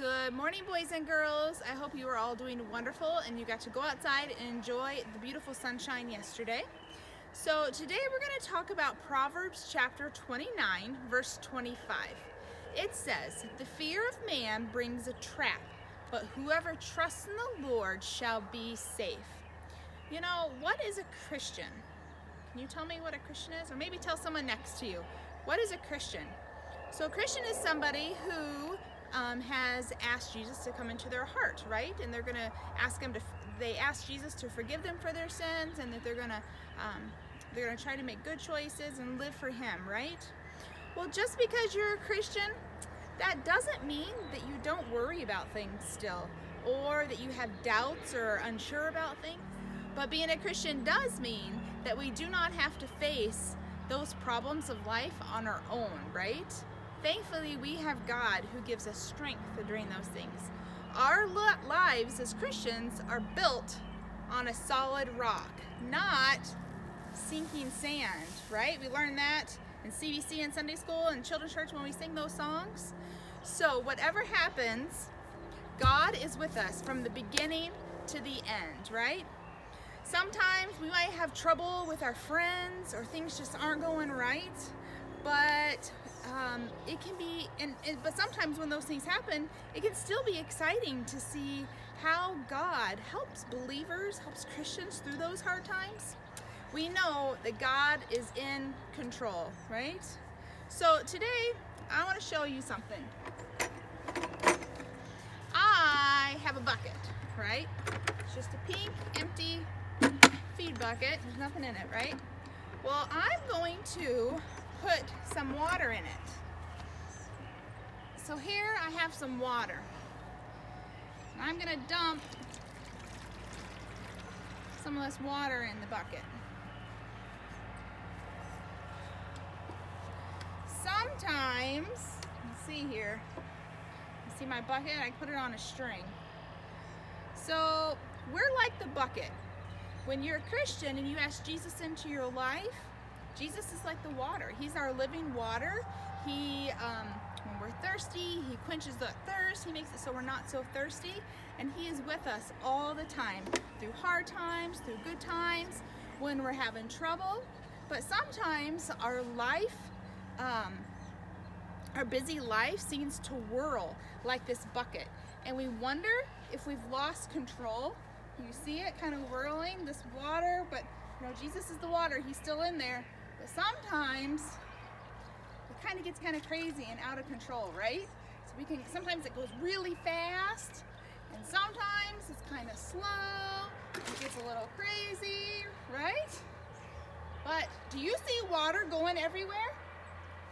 Good morning, boys and girls. I hope you are all doing wonderful and you got to go outside and enjoy the beautiful sunshine yesterday. So today we're going to talk about Proverbs chapter 29, verse 25. It says, "The fear of man brings a trap, but whoever trusts in the Lord shall be safe." You know, what is a Christian? Can you tell me what a Christian is? Or maybe tell someone next to you. What is a Christian? So a Christian is somebody who has asked Jesus to come into their heart, right? And they're going to ask him they ask Jesus to forgive them for their sins, and that they're going to try to make good choices and live for him, right? Well, just because you're a Christian, that doesn't mean that you don't worry about things still, or that you have doubts or are unsure about things. But being a Christian does mean that we do not have to face those problems of life on our own, right? Thankfully, we have God who gives us strength during those things. Our lives as Christians are built on a solid rock, not sinking sand, right? We learned that in CBC and Sunday school and children's church when we sing those songs. So whatever happens, God is with us from the beginning to the end, right? Sometimes we might have trouble with our friends or things just aren't going right, but it can be, but sometimes when those things happen, it can still be exciting to see how God helps believers, helps Christians through those hard times. We know that God is in control, right? So today, I want to show you something. I have a bucket, right? It's just a pink, empty feed bucket. There's nothing in it, right? Well, I'm going to put some water in it. So here I have some water. I'm going to dump some of this water in the bucket. Sometimes, let's see here, you see my bucket? I put it on a string. So we're like the bucket. When you're a Christian and you ask Jesus into your life, Jesus is like the water. He's our living water. He, when we're thirsty, he quenches the thirst. He makes it so we're not so thirsty. And he is with us all the time, through hard times, through good times, when we're having trouble. But sometimes our life, our busy life seems to whirl like this bucket. And we wonder if we've lost control. You see it kind of whirling, this water, but you know, Jesus is the water. He's still in there. But sometimes it kind of gets kind of crazy and out of control, right? So sometimes it goes really fast, and sometimes it's kind of slow. It gets a little crazy, right? But do you see water going everywhere?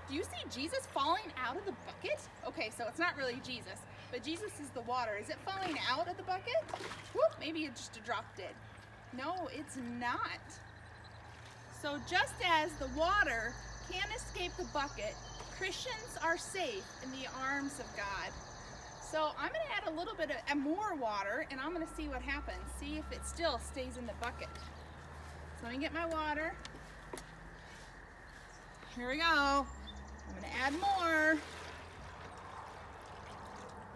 Do you see Jesus falling out of the bucket? Okay, so it's not really Jesus, but Jesus is the water. Is it falling out of the bucket? Whoop, maybe it just dropped did. No, it's not. So just as the water can't escape the bucket, Christians are safe in the arms of God. So I'm going to add a little bit of more water, and I'm going to see what happens. See if it still stays in the bucket. So let me get my water. Here we go. I'm going to add more.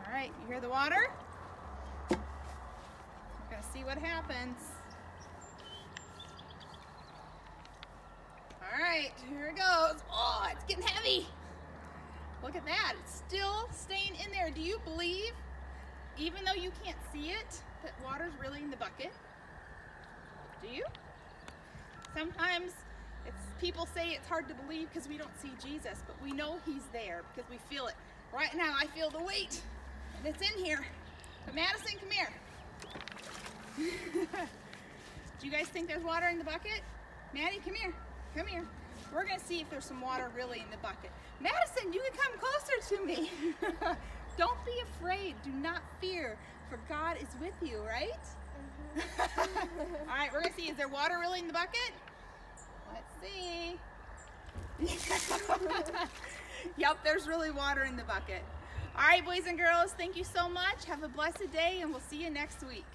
All right, you hear the water? We're going to see what happens. All right, here it goes. Oh, it's getting heavy. Look at that, it's still staying in there. Do you believe, even though you can't see it, that water's really in the bucket? Do you? Sometimes people say it's hard to believe because we don't see Jesus, but we know he's there because we feel it. Right now, I feel the weight, and it's in here. But Madison, come here. Do you guys think there's water in the bucket? Maddie, come here. Come here. We're going to see if there's some water really in the bucket. Madison, you can come closer to me. Don't be afraid. Do not fear, for God is with you, right? All right, we're going to see, is there water really in the bucket? Let's see. Yep, there's really water in the bucket. All right, boys and girls, thank you so much. Have a blessed day, and we'll see you next week.